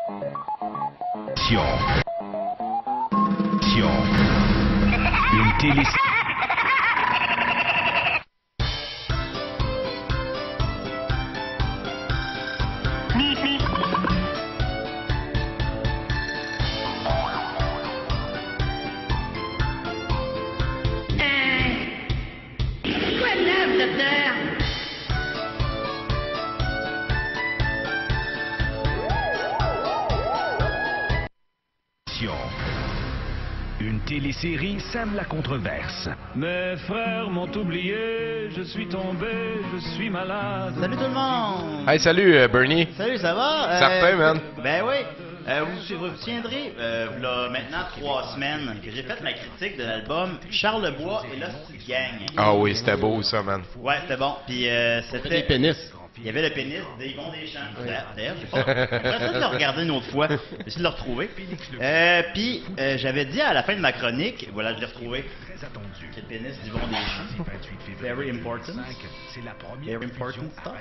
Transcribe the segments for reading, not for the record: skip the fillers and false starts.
Une télé... Quoi de neuf, docteur? Une télésérie sème la controverse. Mes frères m'ont oublié, je suis tombé, je suis malade. Salut tout le monde! Hey, salut Bernie. Salut, ça va? Certain, man. Ben oui. Vous vous souviendrez, là, maintenant 3 semaines, que j'ai fait ma critique de l'album Charles Lebois et l'Hostie Gang. Ah oui, c'était beau ça, man. Ouais, c'était bon. Puis c'était... Les pénis. Il y avait le pénis d'Yvon Deschamps. D'ailleurs, j'ai pas... J'aimerais ça de le regarder une autre fois. J'ai essayé de le retrouver. Puis, j'avais dit à la fin de ma chronique, voilà, je l'ai retrouvé. C'est le pénis d'Yvon Deschamps. Very important. Very important stuff.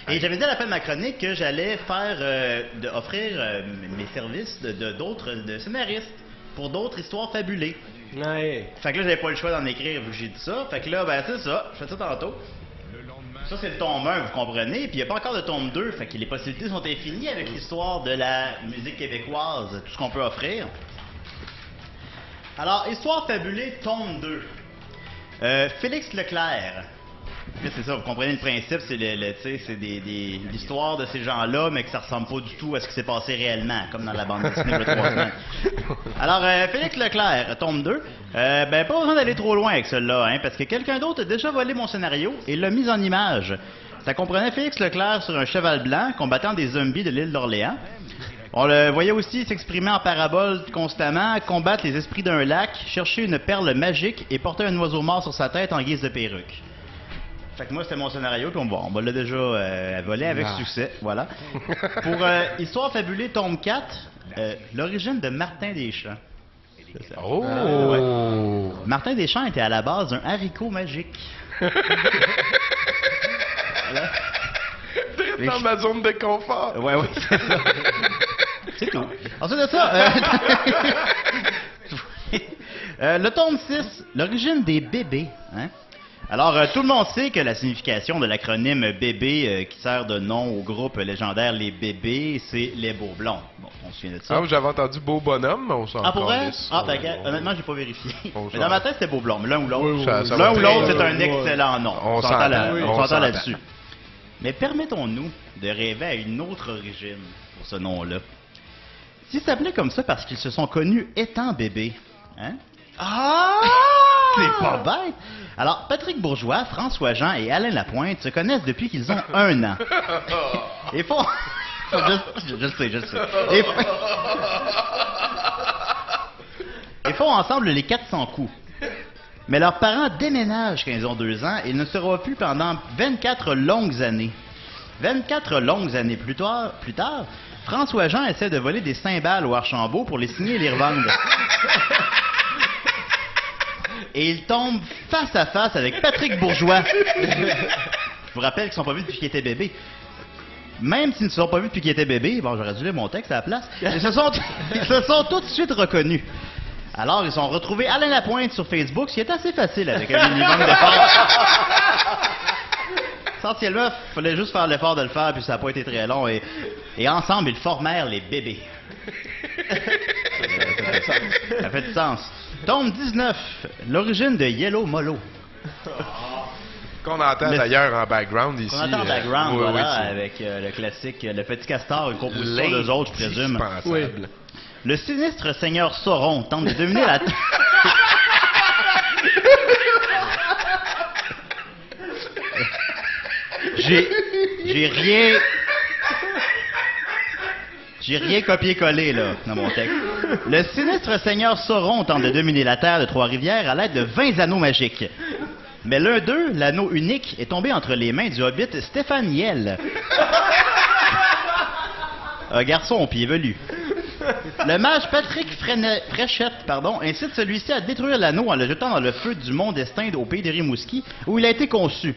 Et j'avais dit à la fin de ma chronique que j'allais faire, offrir mes services de scénaristes pour d'autres histoires fabulées. Ouais. Fait que là, j'avais pas le choix d'en écrire vu que j'ai dit ça. Fait que là, ben c'est ça, je fais ça tantôt. Ça, c'est le tome 1, vous comprenez, puis il n'y a pas encore de tome 2, fait que les possibilités sont infinies avec l'histoire de la musique québécoise, tout ce qu'on peut offrir. Alors, Histoire fabulée, tome 2. Félix Leclerc. Là, c'est ça, vous comprenez le principe, c'est c'est l'histoire de ces gens-là, mais que ça ressemble pas du tout à ce qui s'est passé réellement, comme dans la bande dessinée de 3 semaines. Alors, Félix Leclerc, tome 2, ben pas besoin d'aller trop loin avec celui-là, hein, parce que quelqu'un d'autre a déjà volé mon scénario et l'a mis en image. Ça comprenait Félix Leclerc sur un cheval blanc combattant des zombies de l'île d'Orléans. On le voyait aussi s'exprimer en parabole constamment, combattre les esprits d'un lac, chercher une perle magique et porter un oiseau mort sur sa tête en guise de perruque. Fait que moi, c'était mon scénario, puis on l'a déjà volé avec succès, voilà. Pour Histoire fabulée, tome 4, l'origine de Martin Deschamps. Oh! Ouais. Martin Deschamps était à la base un haricot magique. Voilà. Dans ma zone de confort. Ouais, c'est ça. C'est tout. Ensuite de ça, le tome 6, l'origine des bébés, hein? Alors, tout le monde sait que la signification de l'acronyme bébé qui sert de nom au groupe légendaire Les Bébés, c'est les Beaux Blonds. Bon, on se souvient de ça. Ah, j'avais entendu Beau Bonhomme, mais on s'en Ah, pour vrai? calisse. Ah, honnêtement, j'ai pas vérifié. On Mais dans ma tête, c'était Beau Blond, mais l'un ou l'autre. Oui, ça l'un va ou très l'autre, bien. c'est un excellent nom. On s'entend s'entend là-dessus. Mais permettons-nous de rêver à une autre origine pour ce nom-là. S'ils s'appelaient comme ça parce qu'ils se sont connus étant bébés, hein? Ah! C'est pas bête! Alors, Patrick Bourgeois, François Jean et Alain Lapointe se connaissent depuis qu'ils ont 1 an. Et font... je le sais. Et font ensemble les 400 coups. Mais leurs parents déménagent quand ils ont 2 ans et ils ne se revoient plus pendant 24 longues années. 24 longues années plus tard, François Jean essaie de voler des cymbales au Archambault pour les signer et les revendre. Et il tombe face à face avec Patrick Bourgeois. Je vous rappelle qu'ils ne sont pas vus depuis qu'ils étaient bébés. Même s'ils ne se sont pas vus depuis qu'ils étaient bébés, bon, j'aurais dû lire mon texte à la place, ils se sont tout de suite reconnus. Alors, ils ont retrouvé Alain Lapointe sur Facebook, ce qui est assez facile avec un minimum d'effort. Essentiellement, il fallait juste faire l'effort de le faire, puis ça n'a pas été très long. Et ensemble, ils formèrent les bébés. Ça fait du sens. Tome 19, l'origine de Yellow Molo. Qu'on entend d'ailleurs en background ici. On entend en background, oui, voilà, oui, avec le classique Le Petit Castor, une composition d'eux autres, je présume. Oui. Le sinistre seigneur Sauron tente de dominer la... J'ai rien copié-collé, là, dans mon texte. Le sinistre seigneur Sauron tente de dominer la terre de Trois-Rivières à l'aide de 20 anneaux magiques. Mais l'un d'eux, l'anneau unique, est tombé entre les mains du hobbit Stéphane Niel. Un garçon au pied velu. Le mage Patrick Fréchette, incite celui-ci à détruire l'anneau en le jetant dans le feu du mont d'Estaing au pays de Rimouski, où il a été conçu.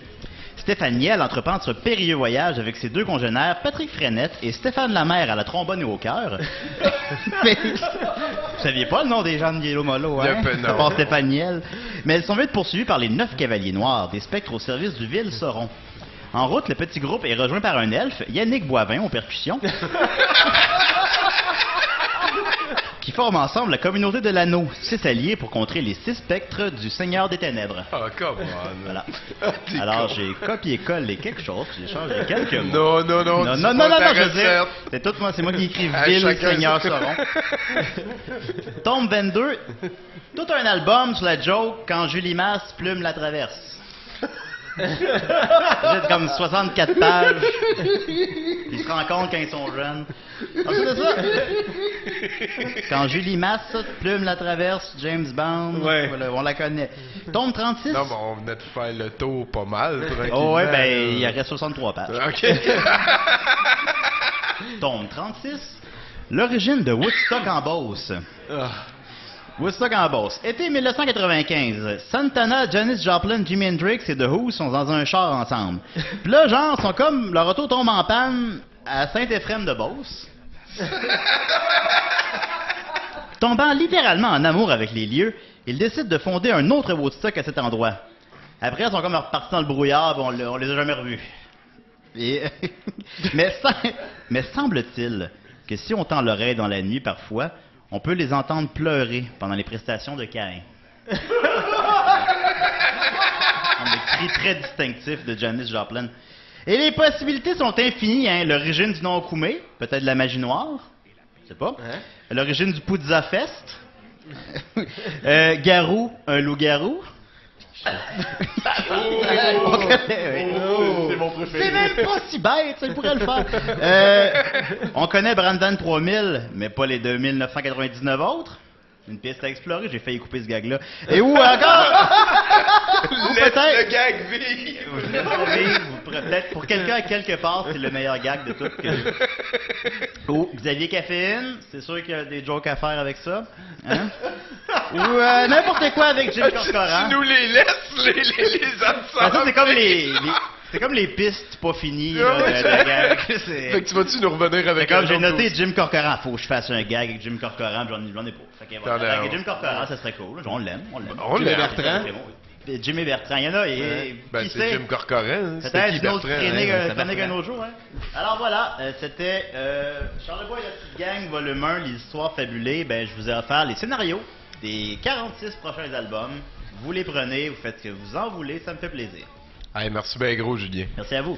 Stéphane Niel entreprend ce périlleux voyage avec ses deux congénères, Patrick Frenette et Stéphane Lamère à la trombone et au cœur. Mais, vous saviez pas le nom des gens de Yellow Molo, hein? À part Stéphane Niel. Mais elles sont vite poursuivies par les 9 cavaliers noirs, des spectres au service du vil Sauron. En route, le petit groupe est rejoint par un elfe, Yannick Boivin aux percussions, qui forment ensemble la communauté de l'anneau, 6 alliés pour contrer les 6 spectres du Seigneur des Ténèbres. Ah, come on. Voilà. Alors, j'ai copié-collé quelque chose, j'ai changé quelques mots. Non, je veux dire, c'est tout moi, c'est moi qui écris Ville Seigneur Sauron. Tombe 22, tout un album sur la joke quand Julie Masse plume la traverse. C'est comme 64 pages. Ils se rendent compte quand ils sont jeunes. Alors, c'est ça. Quand Julie Masse plume la traverse, James Bond, Ouais. voilà, on la connaît. Tombe 36. Non, mais on venait de faire le tour pas mal. Oh ouais, ben il reste 63 pages. OK. Tombe 36. L'origine de Woodstock en Beauce. Woodstock en Beauce. Été 1995. Santana, Janis Joplin, Jimi Hendrix et The Who sont dans un char ensemble. Puis là, genre, sont comme... Leur auto tombe en panne à Saint-Éphrem-de-Beauce. Tombant littéralement en amour avec les lieux, ils décident de fonder un autre Woodstock à cet endroit. Après, ils sont comme repartis dans le brouillard, on les a jamais revus. Et mais semble-t-il que si on tend l'oreille dans la nuit parfois, on peut les entendre pleurer pendant les prestations de Caïn. Des cris très distinctifs de Janis Joplin. Et les possibilités sont infinies, hein. L'origine du nom Koumé, peut-être de la magie noire, je sais pas. Hein? L'origine du Poudza Fest. Garou, un loup-garou. On connaît, oui. C'est mon préféré. C'est même pas si bête, ça, il pourrait le faire. On connaît Brandon 3000, mais pas les 2999 autres. Une piste à explorer, j'ai failli couper ce gag-là. Et où encore? Ou peut-être... Le gag vivre. Peut-être pour quelqu'un à quelque part, c'est le meilleur gag de tout. Ou Xavier Caféine, c'est sûr qu'il y a des jokes à faire avec ça. Hein? Ou n'importe quoi avec Jim Corcoran. Tu nous les laisses, les ensemble. Ça, c'est comme les pistes pas finies là, de gag. Fait que tu vas-tu nous revenir C'est avec comme j'ai autre noté chose? Jim Corcoran. Faut que je fasse un gag avec Jim Corcoran, j'en ai pas. Fait que voilà. Avec Jim Corcoran, ça serait cool. On l'aime. On l'aime. Bertrand. Jimmy Bertrand, il y en a. Et Ben, qui c'est sait? Jim Corcoran. C'est Peut-être qui une autre Bertrand? chronique un autre jour. Hein? Alors voilà, c'était Charlebois et la petite gang, volume 1, les histoires fabulées. Ben, je vous ai offert les scénarios des 46 prochains albums. Vous les prenez, vous faites ce que vous en voulez, ça me fait plaisir. Hey, merci bien gros, Julien. Merci à vous.